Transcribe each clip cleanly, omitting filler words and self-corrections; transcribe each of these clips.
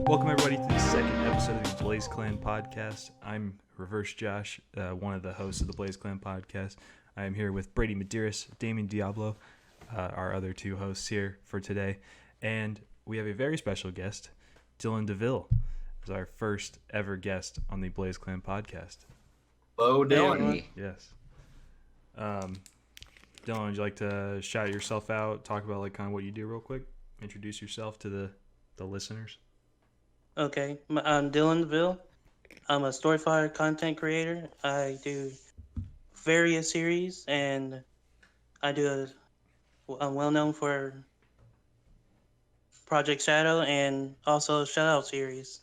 Welcome everybody to the second episode of the BLAZEClan Podcast. I'm ReverseJosh, one of the hosts of the BLAZEClan Podcast. I am here with Brady Medearis, DamienDiablo, our other two hosts here for today. And we have a very special guest, Deville, is our first ever guest on the BLAZEClan Podcast. Hello, Dylan. Yes. Dylan, would you like to shout yourself out, talk about like kind of what you do real quick? Introduce yourself to the listeners. Okay, I'm Dylan Deville. I'm a StoryFire content creator. I do various series, and I'm well known for Project Shadow and also Shoutout series.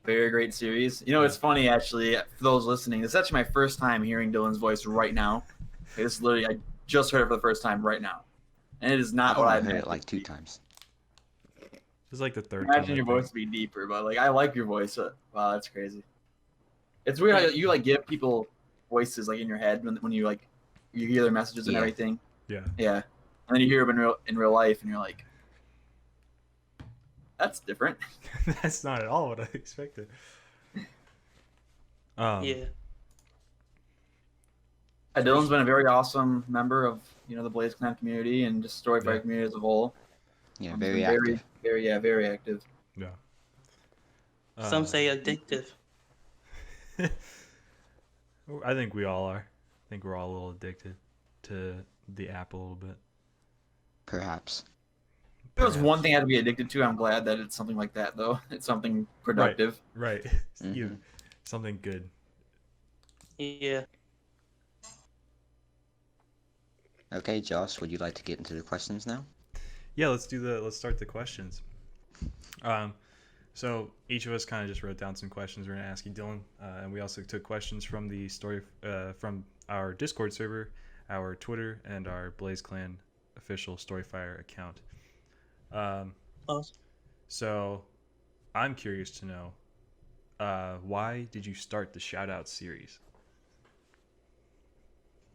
Very great series. You know, it's funny, actually, for those listening, this is actually my first time hearing Dylan's voice right now. It's literally, I just heard it for the first time right now. And it is not what I've heard it like 2 times. This is like the third Imagine time. your voice to be deeper, but like I like your voice. Wow, that's crazy. It's weird how you like give people voices like in your head when you like you hear their messages and everything. Yeah. Yeah. And then you hear them in real life and you're like, that's different. That's not at all what I expected. Yeah. Dylan's been a very awesome member of the BLAZEClan community and just StoryFire community as a whole. Yeah, very active. Very active. Yeah. Some say addictive. I think we all are. I think we're all a little addicted to the app a little bit. Perhaps. If there was one thing I had to be addicted to, I'm glad that it's something like that, though. It's something productive. Right. Mm-hmm. Something good. Yeah. Okay, Josh, would you like to get into the questions now? Yeah, let's start the questions. So each of us kind of just wrote down some questions we're gonna ask you, Dylan, and we also took questions from the from our Discord server, our Twitter, and our BLAZEClan official StoryFire account. Awesome. So I'm curious to know, why did you start the Shoutout series?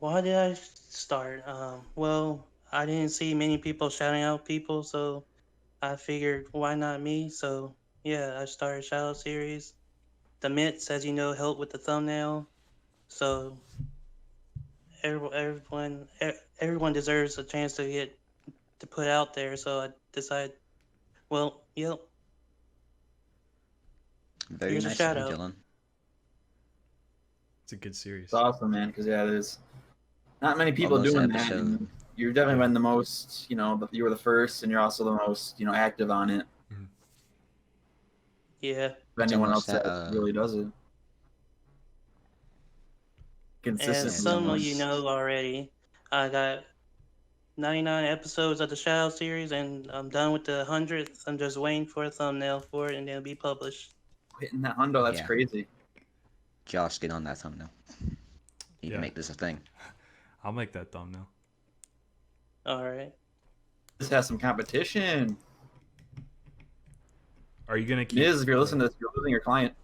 Why did I start? Well, I didn't see many people shouting out people, so I figured, why not me? So, yeah, I started Shoutout series. The Mitts, as you know, helped with the thumbnail. So, everyone deserves a chance to get to put out there. So I decided, well, yep. Very Here's a nice of shout you, out. Dylan. It's a good series. It's awesome, man, because, there's not many people Almost doing episode. that. And you've definitely been the most, you were the first, and you're also the most, active on it. Yeah. If anyone else almost that really does it. Consistent. And some of you know already, I got 99 episodes of the Shadow series, and I'm done with the 100th. I'm just waiting for a thumbnail for it, and it'll be published. Hitting that hundo, that's Yeah. crazy. Josh, get on that thumbnail. You can make this a thing. I'll make that thumbnail. All right. This has some competition. Are you gonna keep? Miz, if you're listening to this, you're losing your client.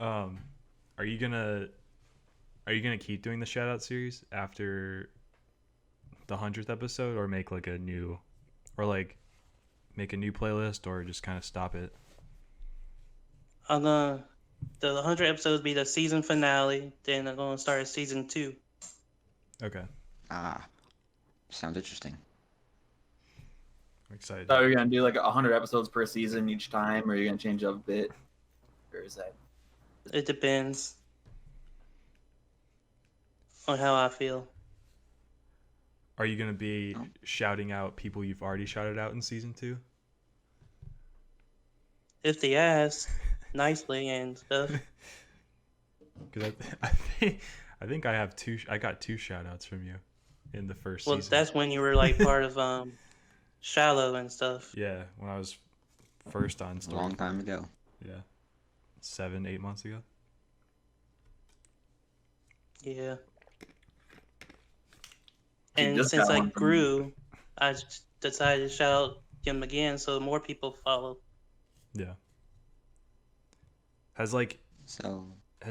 Are you gonna keep doing the Shoutout series after the 100th episode, or make like a new, make a new playlist, or just kind of stop it? The 100 episodes be the season finale. Then I'm gonna start season 2. Okay, Sounds interesting. I'm excited. So you're gonna do like 100 episodes per season each time, or you're gonna change up a bit? Or is that? It depends on how I feel. Are you gonna be shouting out people you've already shouted out in season 2? If they ask nicely and stuff. Because I think I have I got 2 shoutouts from you in the first Well, season. that's when you were like part of Shallow and stuff. Yeah, when I was first on A Story. long time ago. Yeah, 7-8 months ago. Yeah. You And just since got I one from grew, I just decided to shout out him again so more people follow. Yeah. Has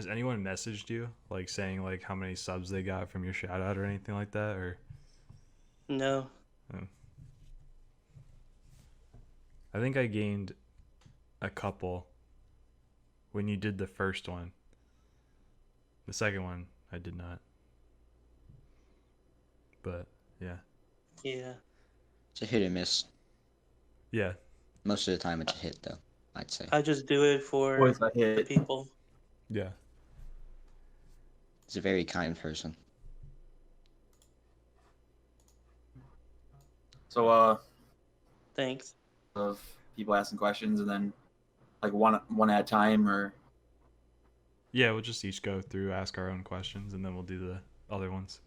anyone messaged you like saying like how many subs they got from your shout out or anything like that, or No. Oh. I think I gained a couple when you did the first one. The second one, I did not. But, yeah. Yeah. It's a hit or miss. Yeah. Most of the time, it's a hit, though, I'd say. I just do it for Always a the hit. people. Yeah. He's a very kind person. So, Thanks. of people asking questions and then like one at a time, or Yeah, we'll just each go through, ask our own questions, and then we'll do the other ones.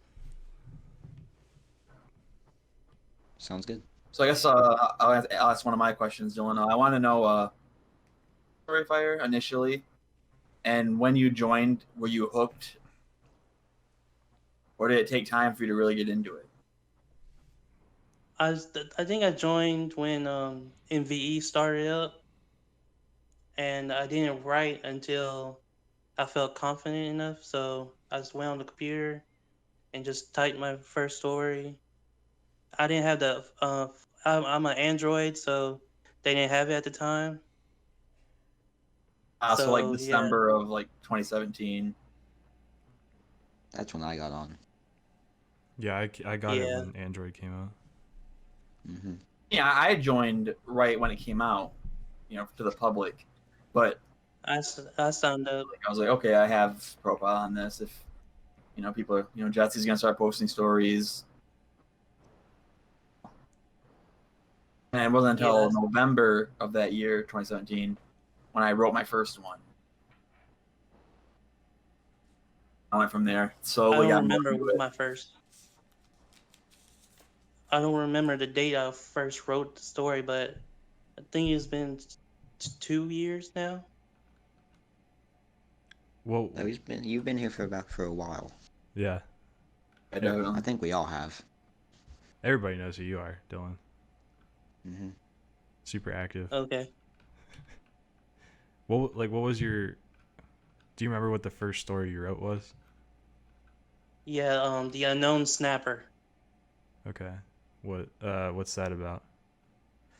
Sounds good. so I guess I'll ask one of my questions, Dylan. I want to know StoryFire initially, and when you joined, were you hooked, or did it take time for you to really get into it? I think I joined when MVE started up, and I didn't write until I felt confident enough. So I just went on the computer and just typed my first story. I didn't have the I'm an Android, so they didn't have it at the time. So like So, December of like 2017. That's when I got on. Yeah, I got it Yeah. when Android came out. Hmm. Yeah, I joined right when it came out, to the public, but I signed up. I was like, okay, I have profile on this. If people are, Jesse's gonna start posting stories, and it wasn't until Yeah. November of that year, 2017, when I wrote my first one. I went from there. I Slowly don't got more remember into it. my first. I don't remember the date I first wrote the story, but I think it's been 2 years now. Well, No, you've been here for a while. yeah. I definitely. I think we all have. Everybody knows who you are, Dylan. Hmm. Super active. Okay. What was your... Do you remember what the first story you wrote was? Yeah, the unknown snapper. Okay. What's that about?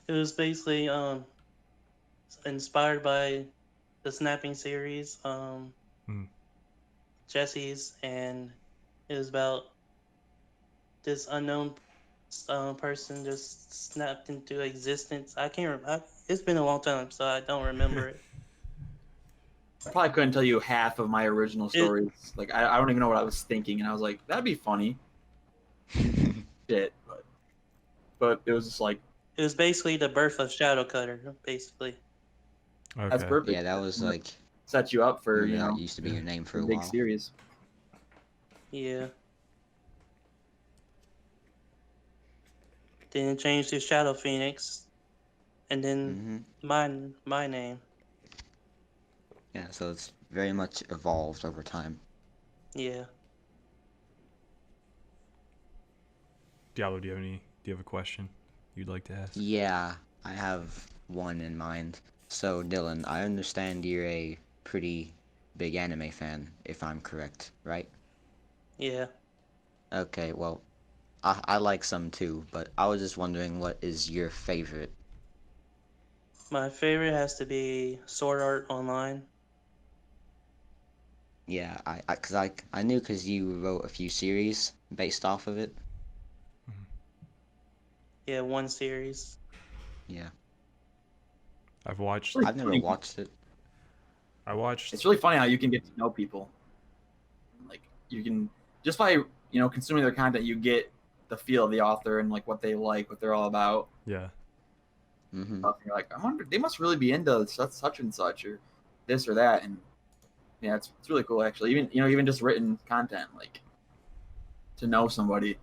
It was basically inspired by the snapping series, Jesse's, and it was about this unknown person just snapped into existence. I can't remember. It's been a long time, so I don't remember it. I probably couldn't tell you half of my original stories. Like I don't even know what I was thinking, and I was like, that'd be funny. Shit, but it was just like, It was basically the birth of Shadow Cutter, basically. Okay. that's perfect. Yeah, that was like Set you up for that used to be your name for a big while. series. Yeah. Then it changed to Shadow Phoenix, and then my name. Yeah, so it's very much evolved over time. Yeah. Diablo, do you have a question you'd like to ask? Yeah, I have one in mind. So, Dylan, I understand you're a pretty big anime fan, if I'm correct, right? Yeah. Okay, well, I like some too, but I was just wondering what is your favorite? My favorite has to be Sword Art Online. Yeah, I knew because you wrote a few series based off of it. Yeah, one series. Yeah, I've watched. Really I've never funny. watched it. I watched. It's really funny how you can get to know people. Like you can just by consuming their content, you get the feel of the author and like what they like, what they're all about. Yeah. Mm-hmm. You're like, I wonder, they must really be into such and such or this or that, and yeah, it's really cool actually. Even just written content, like to know somebody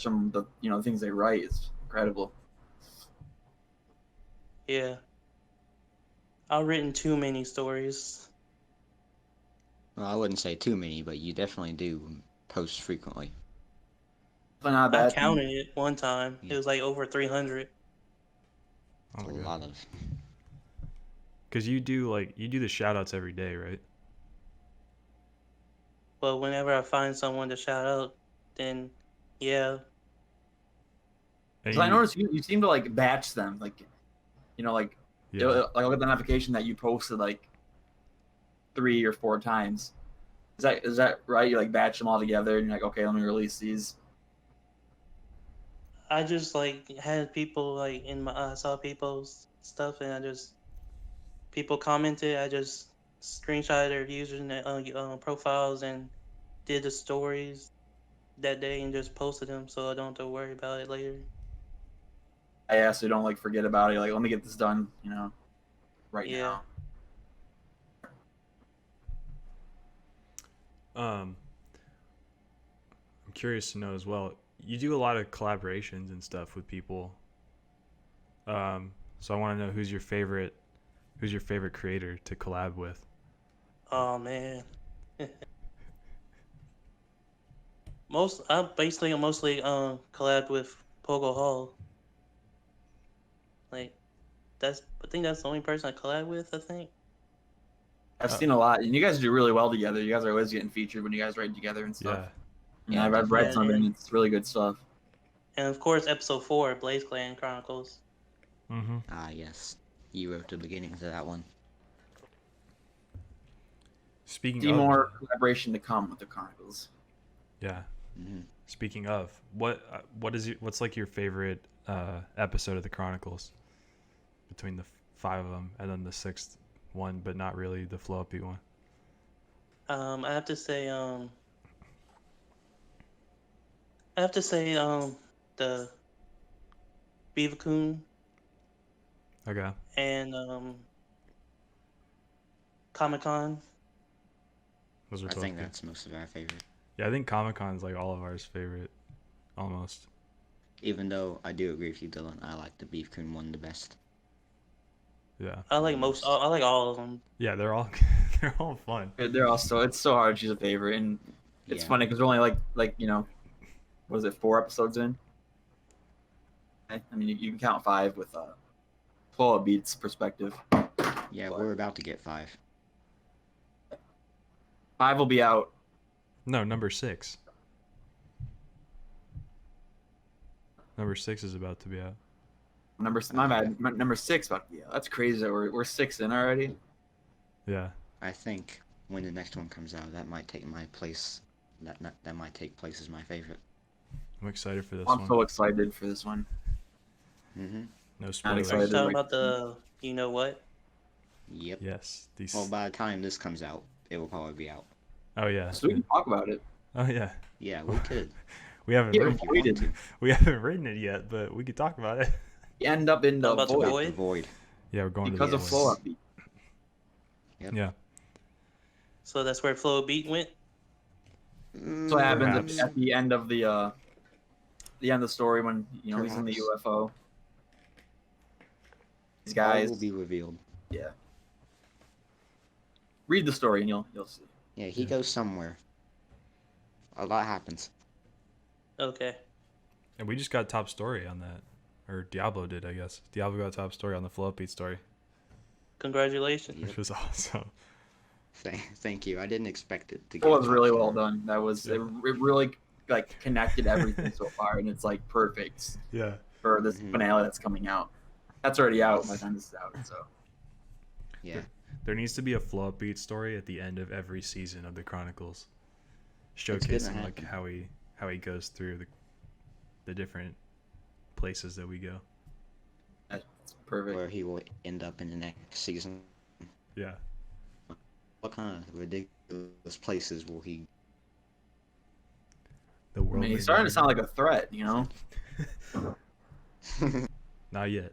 from the things they write is incredible. Yeah. I've written too many stories. Well, I wouldn't say too many, but you definitely do post frequently. But not a I bad thing. counted it one time. Yeah. It was like over 300. Oh It's my a god. lot of. Because you do the shout outs every day, right? But whenever I find someone to shout out, then yeah. And So I noticed you seem to like batch them. Like You know, like Yeah. like I'll get the notification that you posted like 3 or 4 times. Is that right? You like batch them all together and you're like, okay, let me release these. I just like had people like in my I saw people's stuff and I just people commented. I just screenshotted their username profiles and did the stories that day and just posted them so I don't have to worry about it later. I asked so you don't like forget about it. You're like, let me get this done, you know, right Yeah. now. I'm curious to know as well. You do a lot of collaborations and stuff with people. So I want to know who's your favorite creator to collab with. Oh man. I mostly collab with Pogo Hall. Like I think that's the only person I collab with, I think. I've seen a lot, and you guys do really well together. You guys are always getting featured when you guys write together and stuff. Yeah. I've read Yeah, some of it, and it's really good stuff. And of course episode 4, BLAZEClan Chronicles. Mm-hmm. Ah, yes. You wrote the beginning to that one. Speaking See of more collaboration to come with the Chronicles. Yeah. Mm-hmm. Speaking of, what's like your favorite episode of the Chronicles between the 5 of them, and then the 6th one, but not really the flow upbeat one? I have to say the Beavercoon Okay. and Comic Con. Those are I both think good. that's most of our favorite. Yeah, I think Comic-Con's like all of ours favorite, almost. Even though I do agree with you, Dylan, I like the Beef Coon one the best. Yeah. I like all of them. Yeah, they're all they're all fun. They're also it's so hard to choose a favorite, and it's Yeah. funny because we're only like you know, what is it, 4 episodes in? I mean, you can count 5 with Flow Beats perspective. Yeah, we're about to get 5. 5 will be out. No, number 6. Number 6 is about to be out. My bad. Number 6 about to be out. That's crazy that we're 6 in already. Yeah. I think when the next one comes out, that might take my place. That might take place as my favorite. I'm excited for this I'm one. so excited for this one. Mm-hmm. No Not spoilers. excited. Talking like- about the you know what? Yep. Yes. These. Well, by the time this comes out, it will probably be out. Oh yeah. So we can talk about it. Oh yeah. Yeah, we could. We haven't Yeah, written, if you want waited. to. we haven't written it yet, but we could talk about it. You end up in the About the void void? The void. Yeah, we're going because to of the Flow voice. Upbeat. Yep. Yeah. So that's where Flow Beat went. So what happens Perhaps. at the end of the end of the story when he's in the Perhaps. UFO. These All guys, will be revealed. yeah. Read the story and you'll see. Yeah, he Yeah. goes somewhere. A lot happens. Okay. And we just got top story on that, or Diablo did, I guess. Diablo got top story on the Flow Upbeat story, Congratulations. which was awesome. Thank you. I didn't expect it to It get was really top well story. done. That was Yeah. it really like connected everything so far, and it's like perfect Yeah. for this Mhm. finale that's coming out. That's already out by the time this is out. So Yeah. There needs to be a Flow Upbeat story at the end of every season of the Chronicles, gonna showcasing like happen. how he goes through the different places that we go. that's perfect. Where he will end up in the next season. Yeah. What kind of ridiculous places will he? The I world. mean, may he's starting be to sound like a threat. Not yet.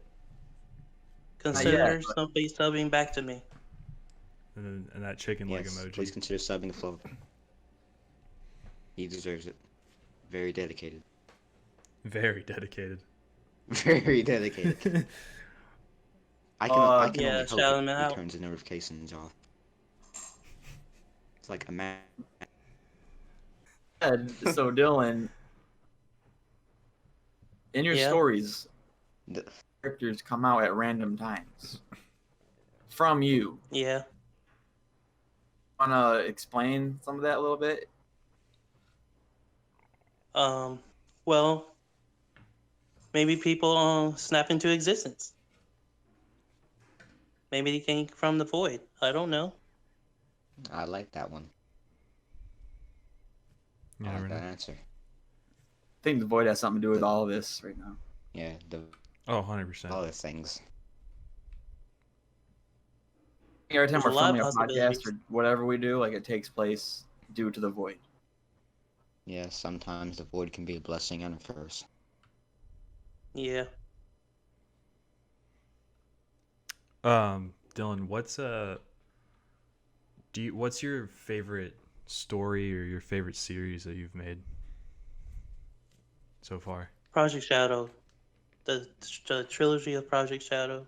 Consider but- somebody subbing back to me. And that chicken leg Yes, emoji. please consider subbing the flow. He deserves it. Very dedicated. Very dedicated. Very dedicated. I can Yeah, only shout hope him he out. turns the notifications off. It's like a man. So Dylan, in your Yeah. stories, characters come out at random times from you. Yeah. Wanna explain some of that a little bit? Well, maybe people snap into existence. Maybe he came from the void. I don't know. I like that one. You I never like that know. answer. I think the void has something to do with all of this right now. Yeah, the Oh, 100%. other things. Every time There's we're a lot of filming a podcast possibilities. or whatever we do, like it takes place due to the void. Yeah, sometimes the void can be a blessing and a curse. Yeah. Dylan, what's your favorite story or your favorite series that you've made so far? Project Shadow. The trilogy of Project Shadow.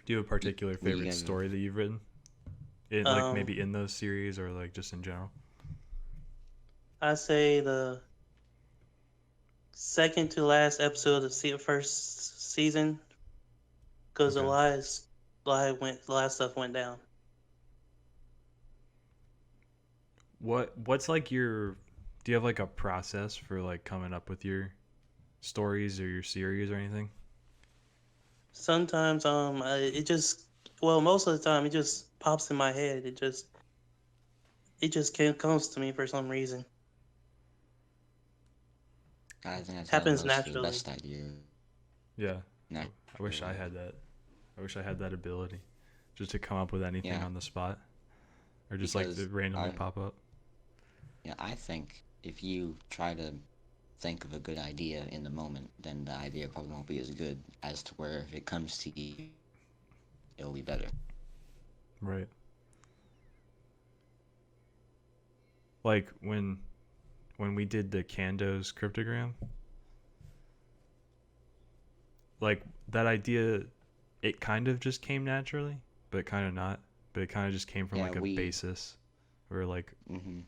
Do you have a particular We favorite have- story that you've written? Like maybe in those series or like just in general? I say the second to last episode of the first season, because Okay. a lot of stuff went down. What's like do you have like a process for like coming up with your stories or your series or anything? Sometimes most of the time it just pops in my head. It just comes to me for some reason. I think that's Happens almost the naturally. best idea. Yeah. No. I wish I had that. I wish I had that ability, just to come up with anything Yeah. on the spot, or just like Because to randomly I- pop up. Yeah, I think if you try to think of a good idea in the moment, then the idea probably won't be as good as to where if it comes to you, it'll be better. Right. Like when we did the Kando's cryptogram, like that idea, it kind of just came naturally, but kind of not. But it kind of just came from Yeah, like a basis, or like Mm-hmm. Me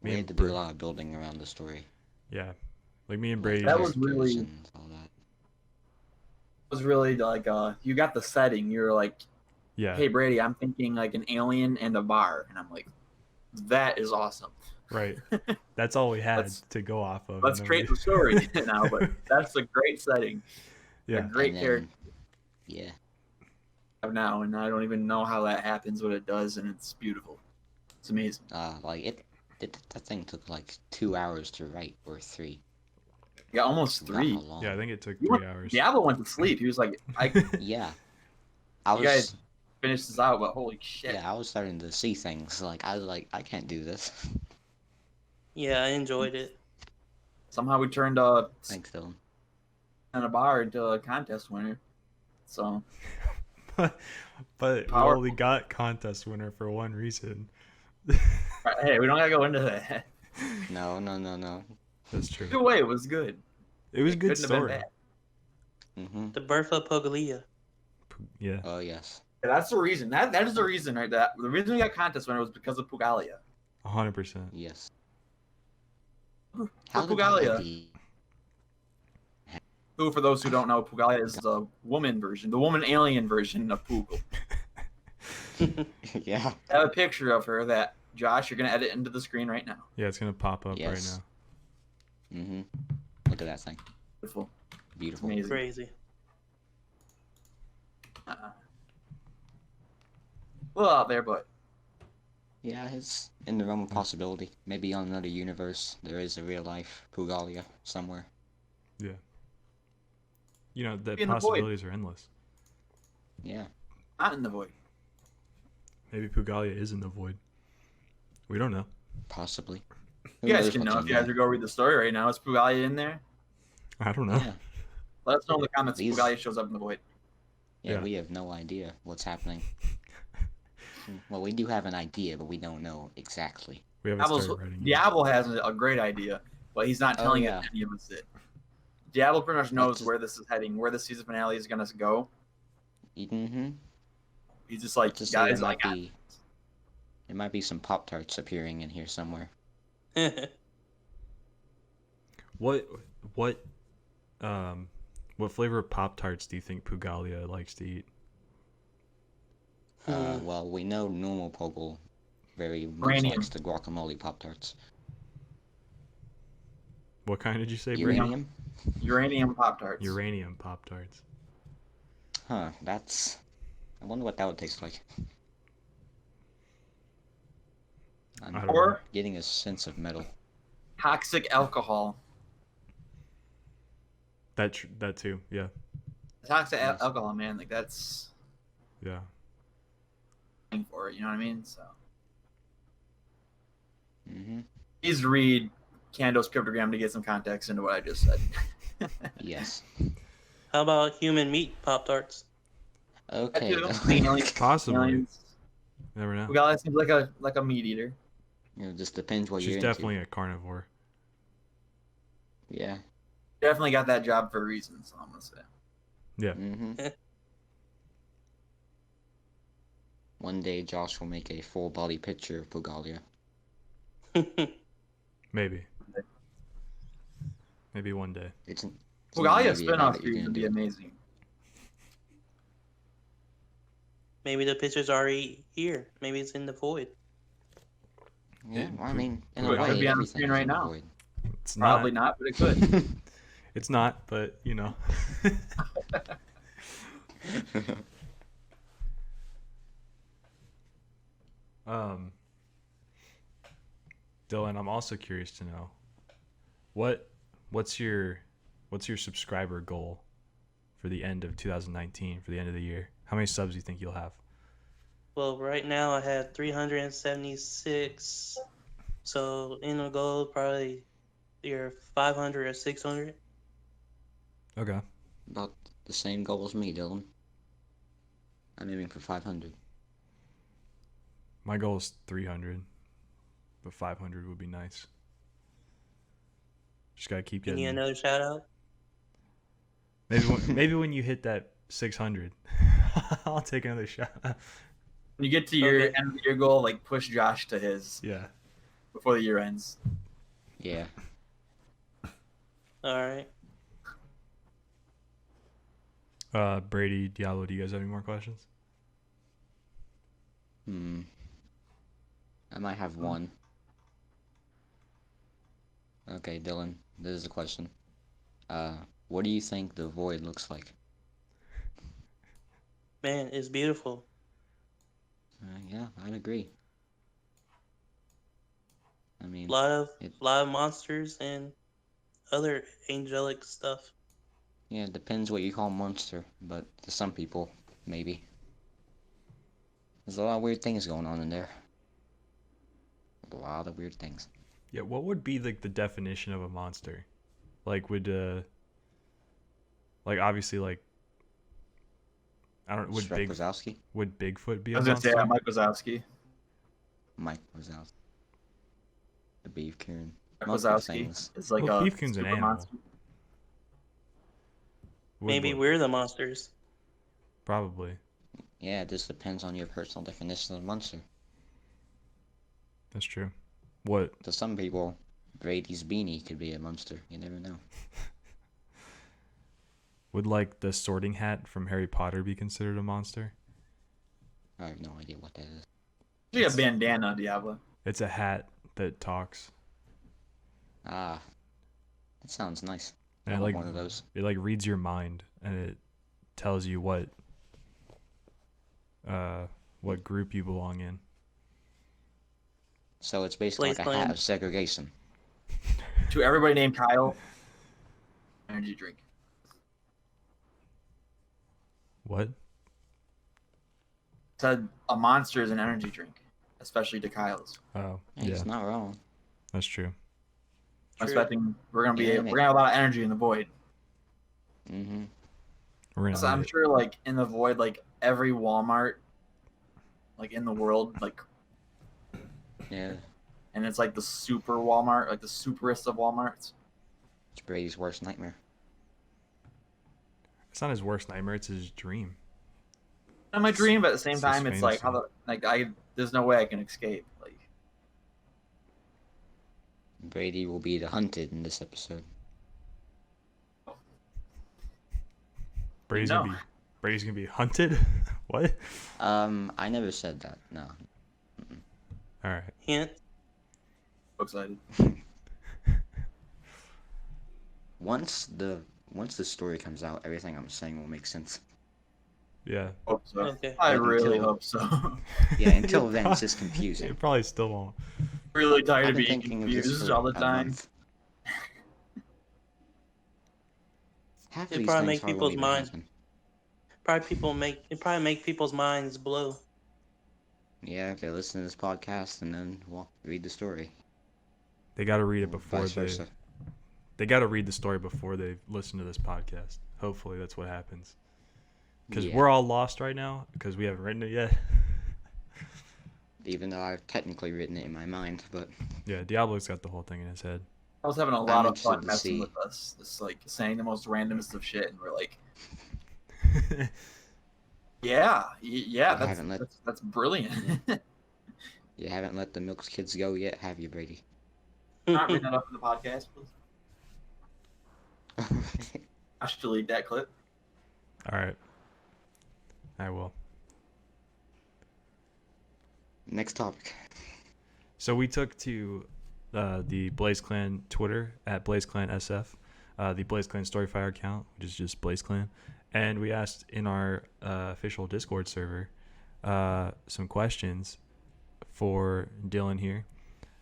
We and had to do a Br- lot of building around the story. yeah, like me and Like Brady. That just- was really- and all that. It was really like you got the setting. You're like, yeah, hey Brady, I'm thinking like an alien and a bar, and I'm like, that is awesome. right. That's all we had Let's- to go off of. Let's and then create we- the story now, but that's a great setting. A yeah, great And then- character Yeah. now, and I don't even know how that happens, but it does, and it's beautiful. It's amazing. Like that thing took like 2 hours to write or 3. Yeah, almost Forgot 3. how long. yeah. I think it took You 3 went- hours. Diablo went to sleep. He was like, I Yeah. I You was guys- finished this out, but holy shit. I was starting to see things. Like I was like, I can't do this. Yeah, I enjoyed it. Somehow we turned Thanks, Dylan. a bar into a contest winner. So but we Powerful. only got contest winner for one reason. hey, we don't gotta go into that. No. That's true. Either way, it was good. It was a good Couldn't have been story. bad. Mm-hmm. The birth of Pogalia. Yeah, Oh yes. Yeah, that's the reason. That is the reason, right? That the reason we got contest winner was because of Pugalia. 100%. Yes. Who- How did Pugalia. that be? Who, for those who don't know, Pugalia is the woman version, the woman alien version of Poogle. Yeah. I have a picture of her that Josh, you're gonna edit into the screen right now. Yeah, it's gonna pop up Yes. right now. Mm-hmm. Look at that thing. Beautiful. Beautiful. Amazing. Crazy. A little out there, but Yeah, it's in the realm of possibility. Maybe on another universe, there is a real life Pugalia somewhere. You know, the In the void. possibilities are endless. Yeah. not in the void. Maybe Pugalia is in the void. We don't know. Possibly. Who You guys knows can what's know in if you guys there? are go read the story right now. Is Pugalia in there? I don't know. Yeah. Let us know in the comments if These- Pugalia shows up in the void. Yeah, Yeah. we have no idea what's happening. Well, we do have an idea, but we don't know exactly. We haven't Diablo's, started writing. yet. Diablo has a great idea, but he's not Oh, telling yeah. any of us it. Diablo pretty much knows just- where this is heading, where the season finale is gonna go. Mm-hmm. He's just like, Just guys, there I might got be, there might be some Pop-Tarts appearing in here somewhere. What flavor of Pop Tarts do you think Pugalia likes to eat? Well, we know normal Poggle very much Uranium. likes the guacamole Pop-Tarts. What kind did you say, Brady? Uranium? uranium Pop Tarts. Uranium Pop Tarts. That's. I wonder what that would taste like. I'm I don't know. Or getting a sense of metal. toxic alcohol. That too. Yeah. Toxic Yes. alcohol, man. Like that's Yeah. for it. You know what I mean? So Mm-hmm. please read Kando's cryptogram to get some context into what I just said. Yes. How about human meat Pop-Tarts? Okay. Possibly. Aliens. Never know. Bugala seems like a meat eater. It just depends what She's you're definitely a carnivore. into. Yeah. Definitely got that job for a reason. So I'm gonna say. Yeah. Mm-hmm. One day, Josh will make a full body picture of Bugalia. Maybe. Maybe one day. It's not Bugalia maybe about spinoff it, you're series gonna would be do it. amazing. Maybe the picture's already here. Maybe it's in the void. Yeah, well, I mean, in Could a way, be on the everything screen is right in the now. void. It's Probably not. not, but it could. It's not, but you know. Dylan, I'm also curious to know what's your subscriber goal for the end of 2019, for the end of the year? How many subs do you think you'll have? Well, right now I have 376. So in the goal, probably either 500 or 600. Okay. About the same goal as me, Dylan. I'm aiming for 500. My goal is 300, but 500 would be nice. Just gotta keep You getting. need another shout out? Maybe when you hit that 600, I'll take another shot. When you get to your Okay. end of the year goal, like push Josh to his Yeah. before the year ends. Yeah. All right. Brady, Diablo, do you guys have any more questions? I might have one. Okay, Dylan, this is a question. What do you think the void looks like? Man, it's beautiful. Yeah, I'd agree. I mean, lot of it- monsters and other angelic stuff. yeah, it depends what you call monster, but to some people, maybe. There's a lot of weird things going on in there. A lot of weird things. Yeah, what would be like the definition of a monster? Like would like obviously like I don't would Shrek Wazowski? would Bigfoot be I a was gonna say monster? Mike Wazowski. Mike Wazowski. The Beef Kieran. Mike Most of the Wazowski things. is like Well, a Beef Coon's an super animal. monster. Would Maybe what? we're the monsters. Probably. Yeah, it just depends on your personal definition of monster. That's true. What? To some people, Brady's beanie could be a monster. You never know. Would like the sorting hat from Harry Potter be considered a monster? I have no idea what that is. Actually, a bandana, Diablo. It's a hat that talks. Ah, that sounds nice. And I it want like one of those. it like reads your mind and it tells you what group you belong in. So it's basically like a hat BLAZEClan. of segregation. To everybody named Kyle, energy drink. What? Said a monster is an energy drink, especially to Kyle's. Oh, Hey, yeah, He's not wrong. that's true. I'm True. expecting we're gonna Yeah, have a lot of energy in the void. Mm-hmm. We're gonna So I'm need it. sure, like in the void, like every Walmart, like in the world, like, Yeah, and it's like the super Walmart, like the superest of WalMarts. it's Brady's worst nightmare. It's not his worst nightmare. It's his dream. Not my dream, but at the same It's his time, it's like fantasy. there's no way I can escape. Like, Brady will be the hunted in this episode. Brady's No. gonna be hunted. What? I never said that. No. All right. Hint. so excited. Once the story comes out, everything I'm saying will make sense. Yeah. Hope so. Okay. I Like, really until- hope so. Yeah, until then, it's just confusing. It probably still won't. Really tired I've of been being thinking of this confused for all the a time. month. Half of It these probably things make probably people's won't even mind. happen. Probably make people's minds blow. Yeah, if they listen to this podcast and then read the story. They got to read it Or before vice they. versa. They got to read the story before they listen to this podcast. Hopefully, that's what happens. Because Yeah. we're all lost right now because we haven't written it yet. Even though I've technically written it in my mind, but Yeah, Diablo's got the whole thing in his head. I was having a lot of interested fun to messing see. with us. Just like saying the most randomest of shit, and we're like, yeah, You haven't let- that's brilliant. you haven't let the Milks kids go yet, have you, Brady? Not bring that up in the podcast, please. I should delete that clip. All right. I will. Next topic. So we took to the BLAZEClan Twitter at BLAZEClan SF, the BLAZEClan StoryFire account, which is just BLAZEClan, and we asked in our official Discord server some questions for Dylan here.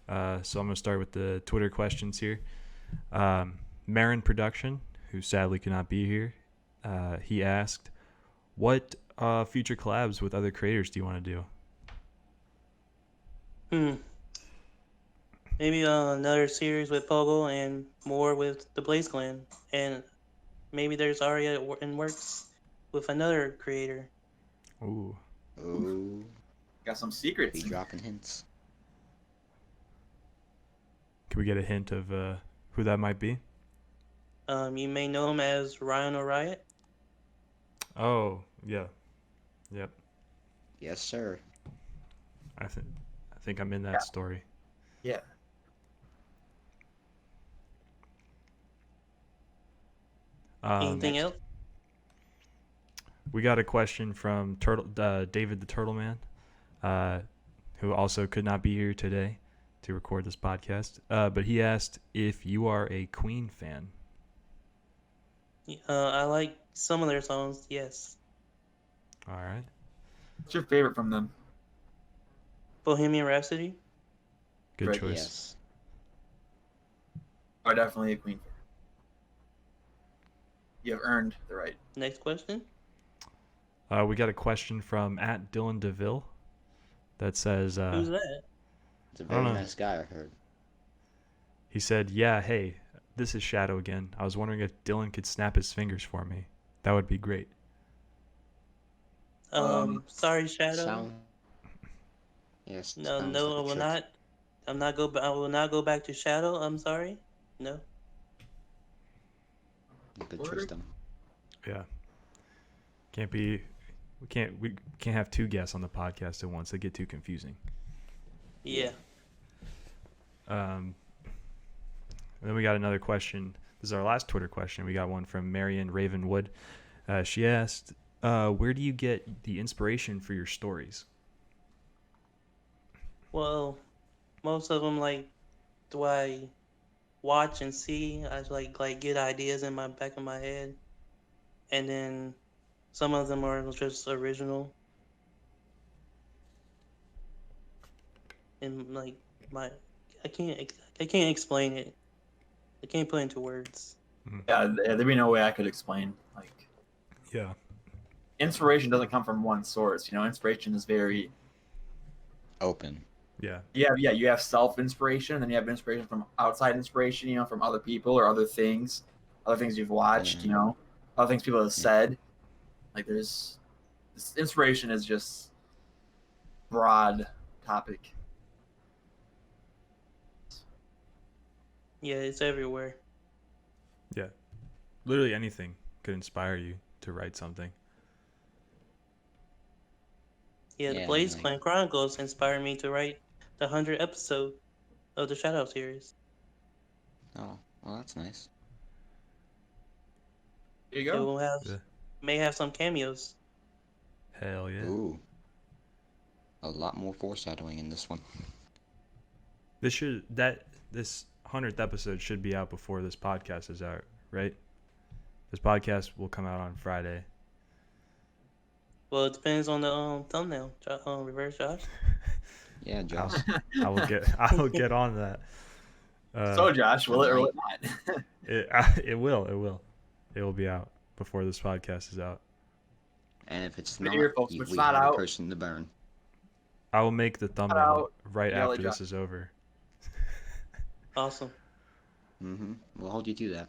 So I'm going to start with the Twitter questions here. Marin Production, who sadly could not be here, he asked, what future collabs with other creators do you want to do? Maybe another series with Pogo and more with the BLAZEClan, and maybe there's already in works with another creator. Ooh. Ooh, Got some secrets. be dropping hints. Can we get a hint of who that might be? You may know him as Ryan O'Riot. Oh, yeah. Yep. Yes, sir. I think I'm in that Yeah. story. Yeah. Anything next. else? We got a question from David the Turtle Man, who also could not be here today to record this podcast. But he asked if you are a Queen fan. I like some of their songs, yes. All right. What's your favorite from them? Bohemian Rhapsody. Good Right, choice. Yes. Are definitely a Queen fan. You have earned the right. Next question. We got a question from at Dylan Deville that says, Who's that? It's a I very don't know. nice guy, I heard. he said, yeah, hey, this is Shadow again. I was wondering if Dylan could snap his fingers for me. That would be great. Sorry, Shadow. Sound. Yes. No, sounds no, like I a will trick. not. I will not go back to Shadow. I'm sorry. No. Good choice, Dylan. Yeah. We can't have two guests on the podcast at once. They get too confusing. Yeah. And then we got another question. This is our last Twitter question. We got one from Marion Ravenwood. She asked, where do you get the inspiration for your stories? Well, most of them do I watch and see. I like get ideas in my back of my head, and then some of them are just original. And I can't explain it. I can't put it into words. Yeah, there'd be no way I could explain. Like, Yeah. inspiration doesn't come from one source. You know, inspiration is very. Open. Yeah. You have self-inspiration, and then you have inspiration from outside inspiration. You know, from other people or other things you've watched. Yeah. You know, other things people have said. Like, this inspiration is just broad topic. Yeah, it's everywhere. Yeah. Literally anything could inspire you to write something. Yeah, the Yeah, BLAZEClan Chronicles inspired me to write the 100th episode of the Shadow series. Oh, well, that's nice. There you It go. will Yeah. may have some cameos. Hell yeah. Ooh. A lot more foreshadowing in this one. This 100th episode should be out before this podcast is out, right? This podcast will come out on Friday. Well, it depends on the thumbnail. Reverse Josh. Yeah, Josh. I will get on that. So Josh, will it or will it not? It will be out before this podcast is out. And if it's But not, here, folks, we it's not have out. a person to burn. I will make the thumbnail out. right Yell after at this Josh. is over. Awesome. We'll hold you to that.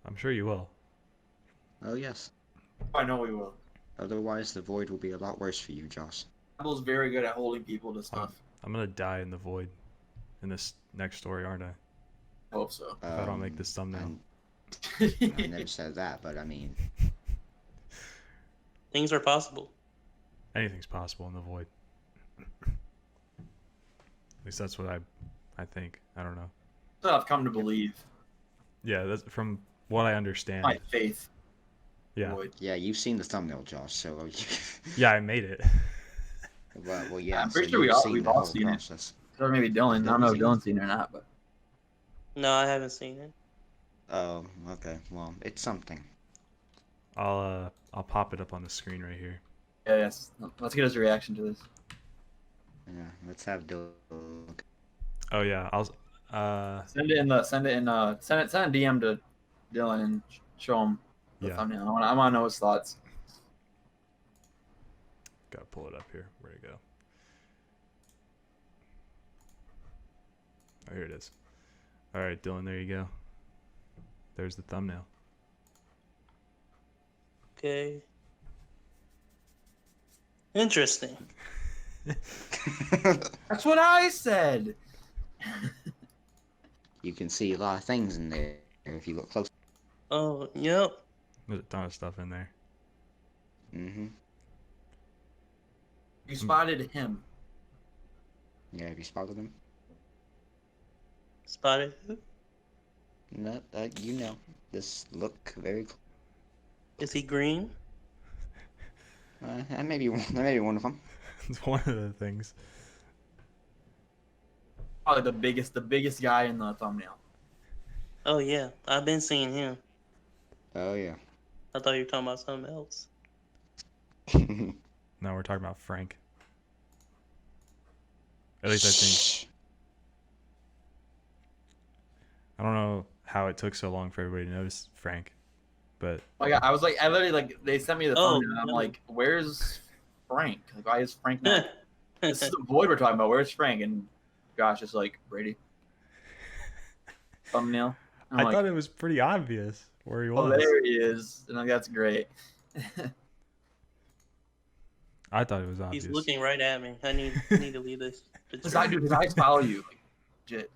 I'm sure you will. Oh, yes. I know we will. Otherwise, the void will be a lot worse for you, Josh. Diablo's very good at holding people to stuff. I'm gonna die in the void in this next story, aren't I? I hope so. If I don't make this thumbnail. I never said that, but I mean, Things are possible. Anything's possible in the void. At least that's what I think. I don't know. That's what I've come to believe. Yeah, that's from what I understand. My faith. Yeah. Void. yeah, you've seen the thumbnail, Josh, so... Yeah, I made it. well, yeah, I'm pretty so sure you've we've the all whole seen it. process. Or maybe Dylan. I don't know if Dylan's seen it or not, but No, I haven't seen it. Oh, okay. Well, it's something. I'll pop it up on the screen right here. yeah, yes. Let's get his reaction to this. Yeah, let's have Dylan. Oh yeah, I'll Send it in a DM to Dylan and show him the Yeah. thumbnail. I want to know his thoughts. gotta pull it up here. Where'd it go? Oh, here it is. All right, Dylan, there you go. There's the thumbnail. Okay. Interesting. That's what I said. You can see a lot of things in there if you look close. Oh, yep. There's a ton of stuff in there. You spotted him. Yeah, have you spotted him? Spotted. No, you know. Just look very close. Is he green? That may be one of them. It's one of the things. Probably the biggest guy in the thumbnail. Oh yeah, I've been seeing him. Oh, yeah. I thought you were talking about something else. Now we're talking about Frank. At least I think. I don't know how it took so long for everybody to notice Frank, but Like I literally they sent me the Oh, thumbnail. And I'm no. like, where's Frank? Like, why is Frank not? This is the void we're talking about. Where's Frank? And Josh is like, Brady. Thumbnail. I'm I like, thought it was pretty obvious where he oh, was. there he is. And I'm like, that's great. I thought it was obvious. He's looking right at me. I need to leave this. His eyes follow you. Like, legit.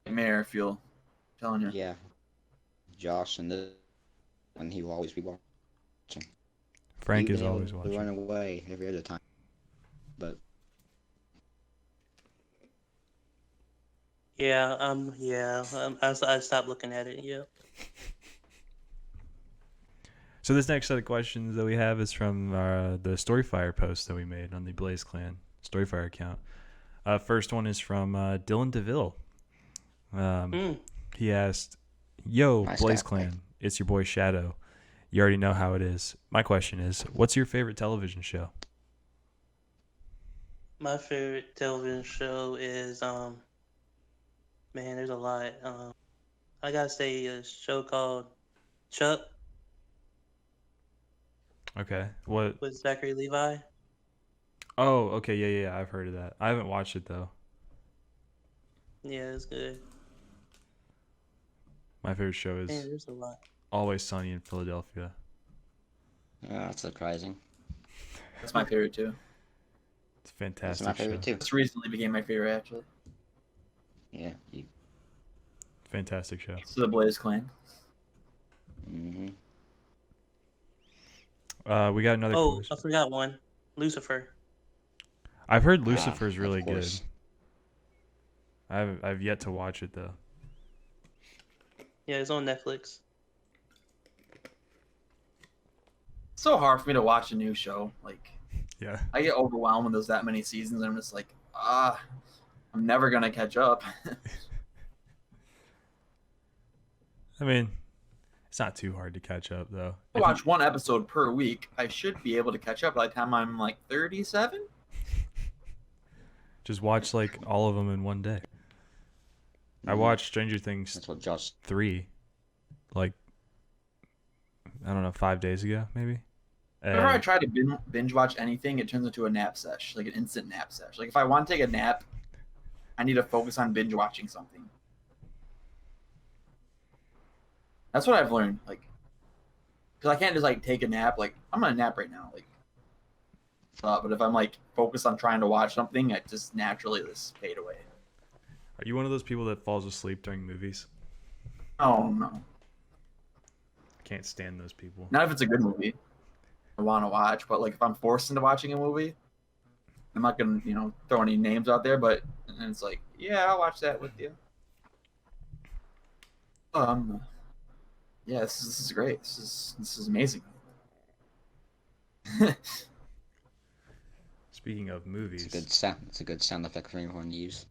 Mayor, feel. Telling you. Yeah. Josh and he will always be watching. Frank You've is been always able to watching. run away every other time. But I stopped looking at it. Yeah. So this next set of questions that we have is from the StoryFire post that we made on the BLAZEClan StoryFire account. First one is from Dylan Deville. He asked, "Yo, Nice BLAZEClan, it's your boy Shadow. You already know how it is. My question is, what's your favorite television show?" My favorite television show is man, there's a lot. I gotta say a show called Chuck Okay. What? with Zachary Levi. Oh, okay. Yeah. I've heard of that. I haven't watched it though. Yeah, it's good. My favorite show is Man, there's a lot. Always Sunny in Philadelphia. that's surprising. That's my favorite too. It's a That's fantastic my favorite show. too. This recently became my favorite actually. Yeah. Fantastic show. It's the BLAZEClan. We got another Oh, question. I forgot one. Lucifer. I've heard Lucifer's of really good. course. I've yet to watch it though. Yeah, it's on Netflix. It's so hard for me to watch a new show. Like, Yeah. I get overwhelmed when there's that many seasons, and I'm just like, I'm never gonna catch up. I mean, It's not too hard to catch up though. I watch one episode per week. I should be able to catch up by the time I'm like 37. Just watch like all of them in one day. I watched Stranger Things That's what Josh. 3, like, I don't know, 5 days ago, maybe. Whenever I try to binge watch anything, it turns into a nap sesh, like an instant nap sesh. Like if I want to take a nap, I need to focus on binge watching something. That's what I've learned. Like, because I can't just like take a nap. Like I'm gonna nap right now. Like, but if I'm like focused on trying to watch something, I just naturally just fade away. Are you one of those people that falls asleep during movies? Oh no, I can't stand those people. not if it's a good movie I want to watch. But like if I'm forced into watching a movie, I'm not gonna throw any names out there. But and it's like, yeah, I'll watch that with you. Yeah, this is great. This is amazing. Speaking of movies, It's a good sound. It's a good sound effect for anyone to use.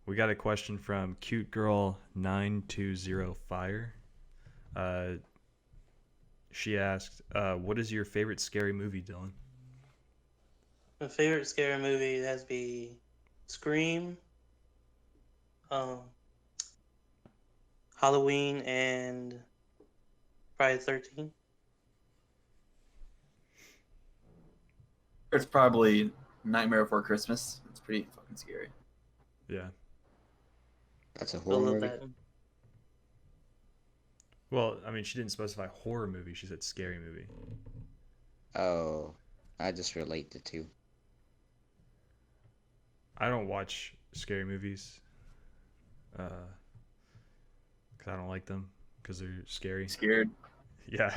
we got a question from Cute Girl 920Fire. She asked, "What is your favorite scary movie, Dylan?" My favorite scary movie has to be Scream, Halloween, and Friday the 13th. It's probably Nightmare Before Christmas. It's pretty fucking scary. Yeah. That's a I horror love movie. that. Well, I mean, she didn't specify horror movie. She said scary movie. Oh, I just relate the two. I don't watch scary movies. 'Cause I don't like them because they're scary. Scared. Yeah.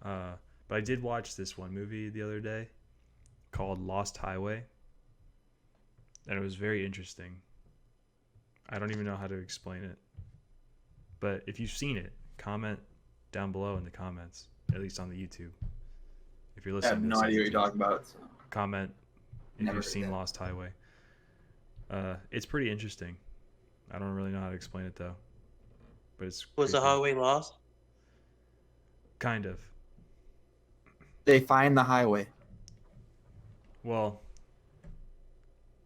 But I did watch this one movie the other day called Lost Highway, and it was very interesting. I don't even know how to explain it, but if you've seen it, comment down below in the comments, at least on the YouTube. If you're I listening have to no this on idea what you're YouTube, talking about. So. comment if Never you've heard seen that. Lost Highway. It's pretty interesting. I don't really know how to explain it though, but it's Was the pretty cool. highway lost? Kind of. They find the highway. Well,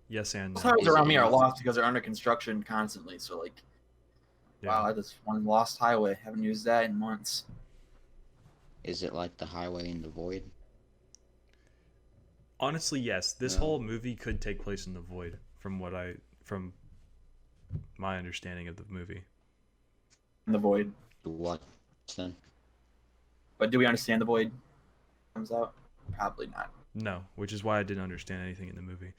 yes and Most no. highways Is around it me are in- lost because they're under construction constantly. So like, wow, I just one lost highway. Haven't used that in months. Is it like the highway in the void? Honestly, yes. This No. whole movie could take place in the void, from my understanding of the movie. In the void. What then? But do we understand the void? Comes out? Probably not. No, which is why I didn't understand anything in the movie.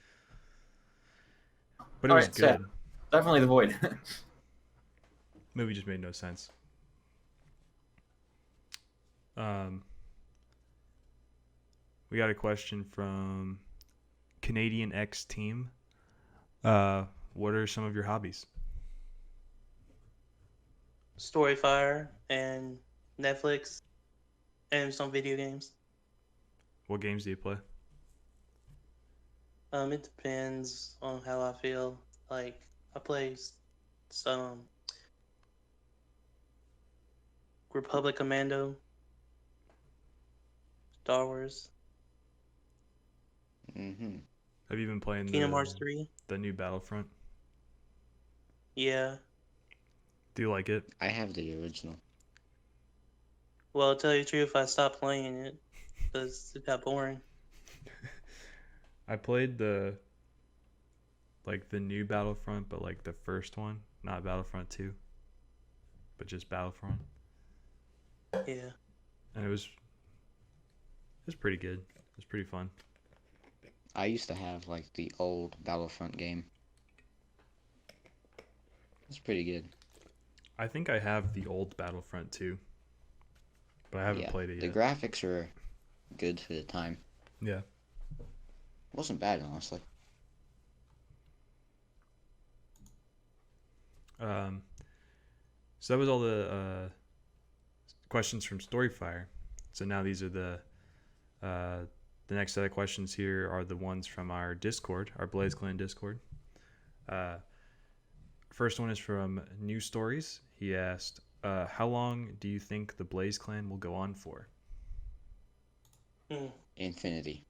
But it All was right, so good. definitely the void. Movie just made no sense. We got a question from Canadian X Team. What are some of your hobbies? StoryFire and Netflix and some video games. What games do you play? It depends on how I feel. Like I play some Republic Commando, Star Wars, Mm-hmm. Have you been playing Kingdom Hearts 3. the new Battlefront? Yeah. Do you like it? I have the original. Well, I'll tell you the truth, I stopped playing it because it got boring. I played the new Battlefront, but like the first one, not Battlefront 2, but just Battlefront, Yeah. and it was pretty good. It was pretty fun. I used to have like the old Battlefront game. It's pretty good. I think I have the old Battlefront 2, but I haven't played it The yet. graphics are good for the time. Yeah. Wasn't bad, honestly. So that was all the questions from StoryFire. So now these are the next set of questions here are the ones from our Discord, our BLAZEClan Discord. First one is from New Stories. He asked, how long do you think the BLAZEClan will go on for? Infinity.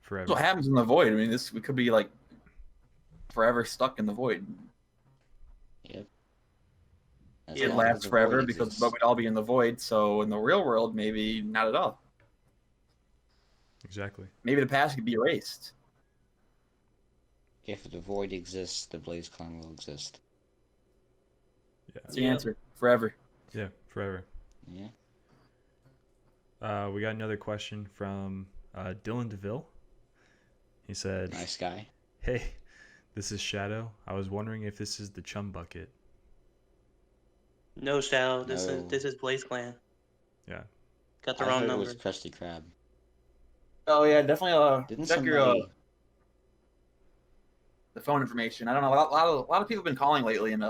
Forever. That's what happens in the void. I mean, we could be like forever stuck in the void. Yep. It lasts forever but we'd all be in the void. So in the real world, maybe not at all. Exactly. Maybe the past could be erased. If the void exists, the BLAZEClan will exist. Yeah. That's the answer. Forever. Yeah, forever. Yeah. We got another question from Dylan Deville. He said, Nice guy. "Hey, this is Shadow. I was wondering if this is the chum bucket." No, Shadow. No. This is BLAZEClan. Yeah. Got the I wrong heard number. it was Krusty Krab. Oh yeah, definitely. Didn't Check somebody... your the phone information. I don't know. A lot of people have been calling lately, and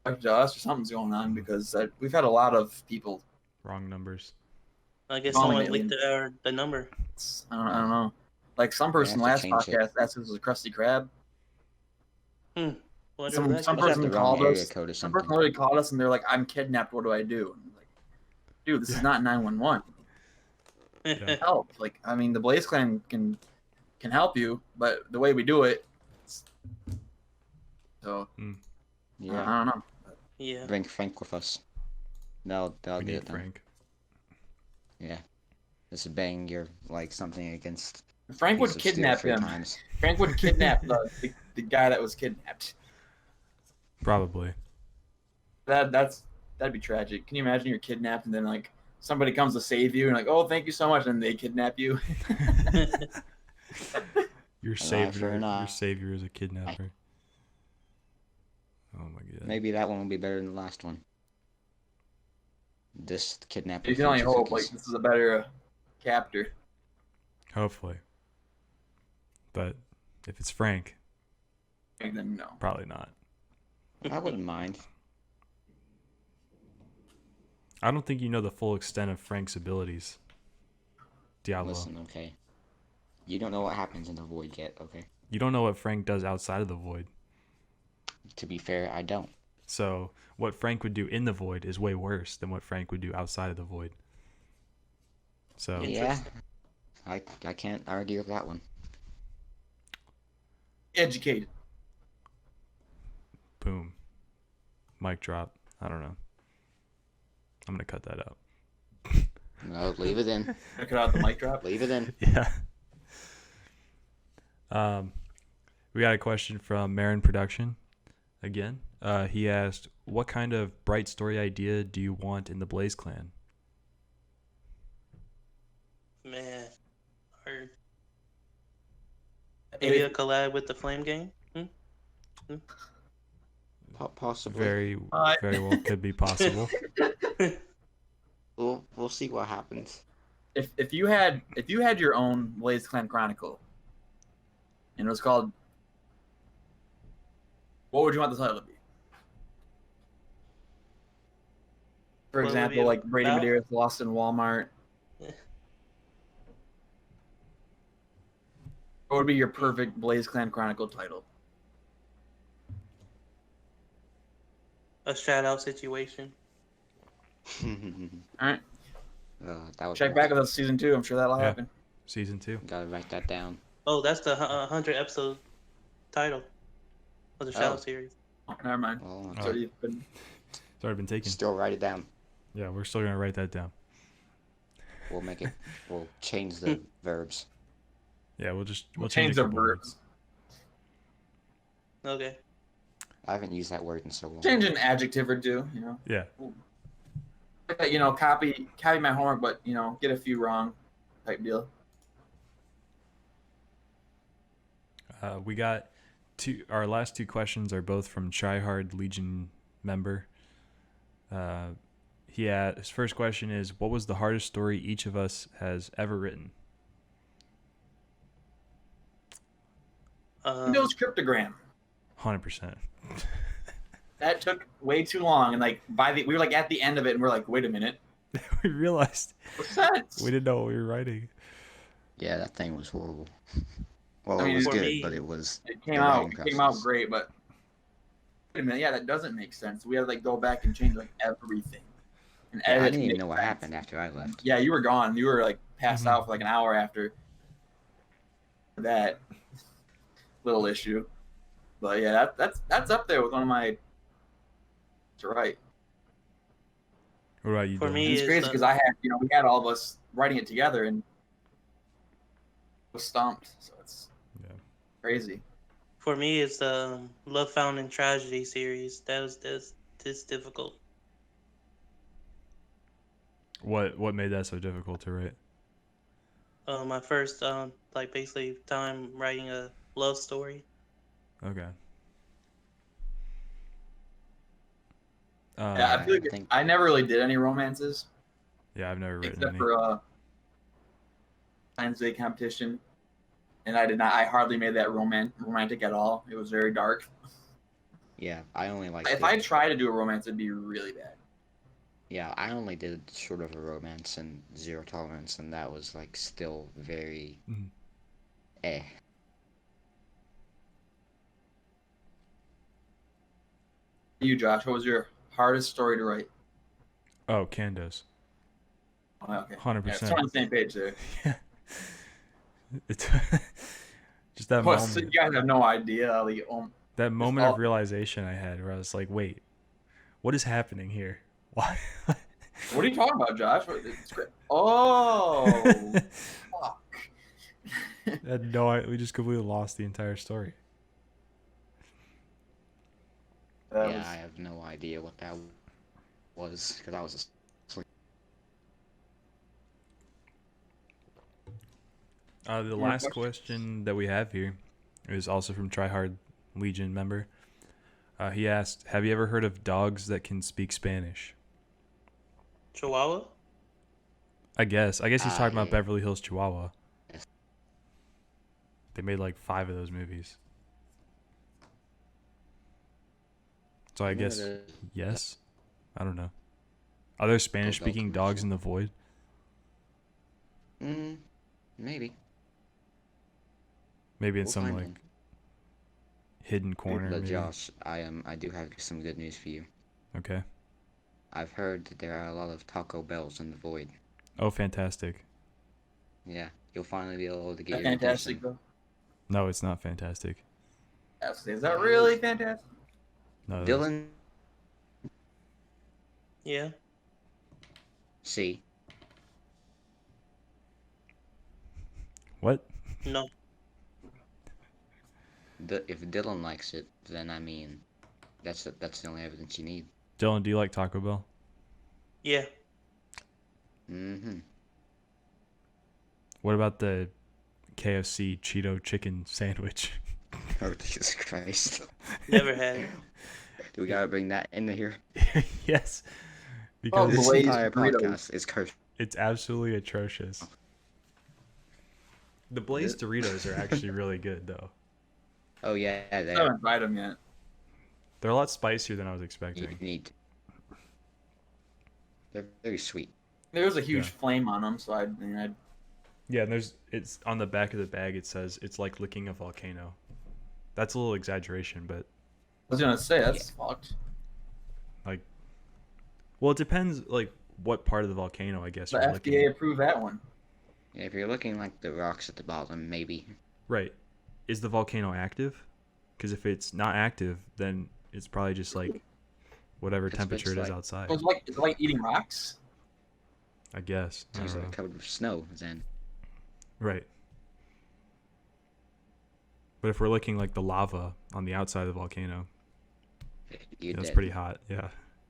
talk to us or something's going on because we've had a lot of people. Wrong numbers. I guess Calling someone lately. leaked the number. I don't know. Like some person have to last change it. podcast asked if it was a Krusty Krab. Wonder Some who that some could Must have person the wrong called area us. code or Some something. person literally called us and they're like, "I'm kidnapped. What do I do?" And I'm like, dude, this is not 911. Yeah. Help! Like, I mean, the BLAZEClan can help you, but the way we do it, so Yeah. I don't know. Yeah. Bring Frank with us. They'll We get need it done. Frank. Yeah. Just bang your something against. Frank would piece of steel kidnap 3 him. times. Frank would kidnap the guy that was kidnapped. Probably. That'd be tragic. Can you imagine you're kidnapped and then like somebody comes to save you and like, "Oh, thank you so much," and they kidnap you? Your for savior. an eye. Your savior is a kidnapper. Oh my god. Maybe that one will be better than the last one. This kidnapper. You can only fortune hope. Like cookies. this is a better captor. Hopefully. But if it's Frank, And then no. probably not. I wouldn't mind. I don't think you know the full extent of Frank's abilities. Diablo. Listen, okay. You don't know what happens in the void yet, okay? You don't know what Frank does outside of the void. To be fair, I don't. So what Frank would do in the void is way worse than what Frank would do outside of the void. So Yeah. I can't argue with that one. Educated. boom. Mic drop. I don't know. I'm gonna cut that out. No, leave it in. Check it out the mic drop. Leave it in. Yeah. We got a question from Marin Production again. He asked, what kind of bright story idea do you want in the BLAZEClan? Man. Or maybe a collab with the Flame Gang? Possibly. Very well could be possible. We'll see what happens. If you had your own BLAZEClan Chronicle, and it was called, what would you want the title to be? For What would it example, be like Brady about? Medearis Lost in Walmart. Yeah. What would be your perfect BLAZEClan Chronicle title? A shout out situation. All right, That was check back with us season 2. I'm sure that'll Yeah. happen. Season 2. Gotta write that down. Oh, that's the 100 episode title of the shout out Oh. series. Oh, never mind. Well, It's already been- It's already been taken. still write it down. Yeah, we're still gonna write that down. We'll make it. We'll change the verbs. Yeah, we'll We'll change change a the couple verbs. Okay. I haven't used that word in so long. Change an adjective or two. You know, Yeah. copy my homework, but get a few wrong, type deal. We got our last two questions are both from Tryhard Legion member. His first question is, what was the hardest story each of us has ever written? Windows cryptogram. 100%. That took way too long, and like we were like at the end of it, and we're like, wait a minute, We realized what's that? we didn't know what we were writing. Yeah, that thing was horrible. Well, I mean, it was for good, me- but it was It the came out writing process. great, but wait a minute, yeah, that doesn't make sense. We had to like go back and change like everything and Yeah, edit I it to didn't even make know what sense. happened after I left. Yeah, you were gone. You were like passed Mhm. out for like an hour after that little issue. But yeah, that's up there with one of my to write. What about you, For Dylan? me- And it's is crazy the- because we had all of us writing it together and was stumped. So it's Yeah. crazy. For me, it's the Love Found in Tragedy series. That was this difficult. What made that so difficult to write? My first like basically time writing a love story. Okay. Yeah, I feel like I think- I never really did any romances Yeah, I've never written except any. for Science Day competition, and I did not. I hardly made that romantic at all. It was very dark. Yeah, I only like. If I tried to do a romance, it'd be really bad. Yeah, I only did sort of a romance and Zero Tolerance, and that was like still very Mhm. eh. You, Josh, what was your hardest story to write? Oh, Candace. Oh, okay. 100%. Yeah, it's on the same page there. Yeah. It's just that Well, moment. so you guys have no idea. Like, That moment all- of realization I had where I was like, wait, what is happening here? Why? what are you talking about, Josh? It's great. Oh, fuck. We just completely lost the entire story. That Yeah, was- I have no idea what that was because I was asleep. The More last questions? question that we have here is also from Tryhard Legion member. He asked, have you ever heard of dogs that can speak Spanish? Chihuahua? I guess he's talking about yeah. Beverly Hills Chihuahua. Yes. They made like 5 of those movies. So I guess yes. I don't know. Are there Spanish speaking dogs in the void? Maybe. Maybe in We'll some find like one. hidden corner. But Maybe. Josh, I do have some good news for you. Okay. I've heard that there are a lot of Taco Bells in the void. Oh, fantastic. Yeah, you'll finally be able to get Is your that fantastic, vacation. though? No, it's not fantastic. Is that really fantastic? No. Dylan, Yeah. see, What? No. if Dylan likes it, then I mean, that's the only evidence you need. Dylan, do you like Taco Bell? Yeah. Mm-hmm. What about the KFC Cheeto chicken sandwich? Oh, Jesus Christ. Never had it. Do we gotta bring that into here? Yes. Oh, Because This Blaze entire burritos. podcast is cursed. it's absolutely atrocious. The Blaze Doritos are actually really good, though. Oh yeah, I they haven't tried them yet. They're a lot spicier than I was you expecting. need. They're very sweet. There was a huge Yeah. flame on them, so I'd Yeah, and it's on the back of the bag. It says it's like licking a volcano. That's a little exaggeration, but I was gonna say that's fucked. well, it depends like what part of the volcano, I guess. The you're looking FDA at. approved that one. Yeah, if you're looking like the rocks at the bottom, maybe. Right. Is the volcano active? Because if it's not active, then it's probably just like whatever It's temperature it is like- outside. So it's like eating rocks. I guess. I It's usually don't know. covered with snow. Then Right. But if we're looking like the lava on the outside of the volcano, you're that's dead. pretty hot. Yeah.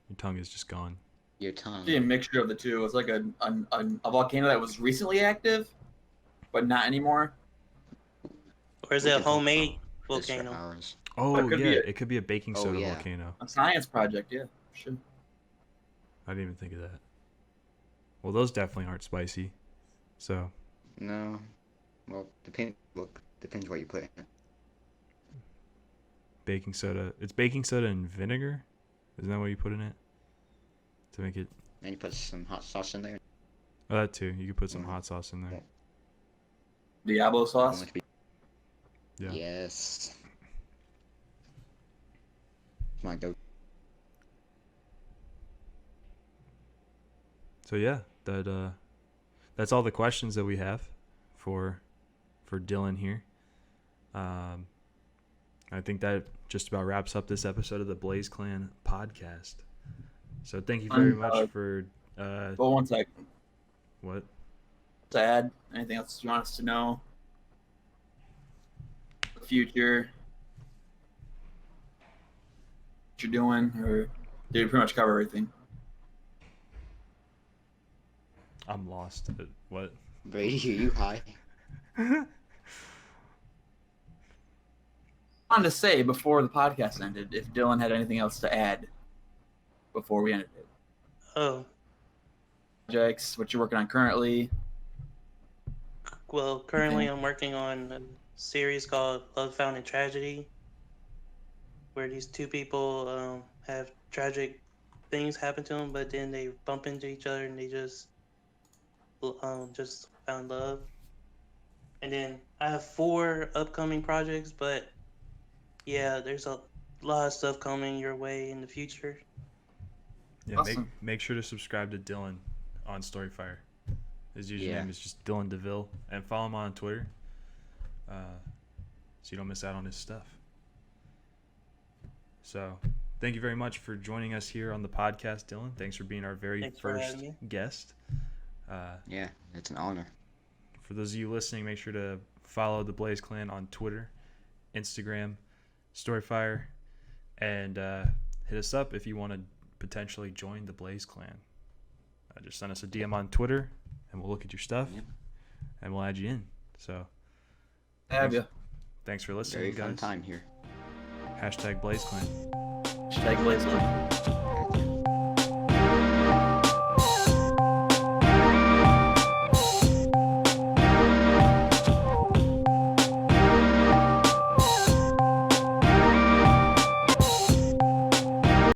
Your tongue is just gone. Your tongue. It's a mixture of the two. It's like a volcano that was recently active, but not anymore. Or is We it a can talk homemade about this for volcano? hours. Oh, it could yeah. be It could be a baking Oh, soda yeah. volcano. A science project, yeah. Sure. I didn't even think of that. Well, those definitely aren't spicy. So, No. Well, depends what you put in it. baking soda. It's baking soda and vinegar? Isn't that what you put in it? To make it. And you put some hot sauce in there. Oh, that too. You could put some Mhm. hot sauce in there. Diablo I want sauce. it to be- Yeah. Yes. My go. So yeah, that's all the questions that we have for Dylan here. I think that just about wraps up this episode of the BLAZEClan podcast. So thank you very much for. Well, one second. What? To add anything else you want us to know? The future. What you're doing, or did you pretty much cover everything? I'm lost. What? Brady, are you high? I wanted to say before the podcast ended if Dylan had anything else to add before we ended it. Oh, Projects, what you're working on currently. well, currently I'm working on a series called Love Found in Tragedy, where these two people have tragic things happen to them, but then they bump into each other and they just found love. And then I have 4 upcoming projects, but yeah, there's a lot of stuff coming your way in the future. Yeah, Awesome. make sure to subscribe to Dylan on StoryFire. His username is just Dylan Deville, and follow him on Twitter, so you don't miss out on his stuff. So, thank you very much for joining us here on the podcast, Dylan. Thanks for being our very first guest. Yeah, it's an honor. For those of you listening, make sure to follow the BLAZEClan on Twitter, Instagram, StoryFire, and hit us up if you want to potentially join the BLAZEClan. Just send us a DM on Twitter, and we'll look at your stuff, and we'll add you in. So, Have you? Thanks for listening, Very fun guys. time here. #BLAZEClan. #BLAZEClan.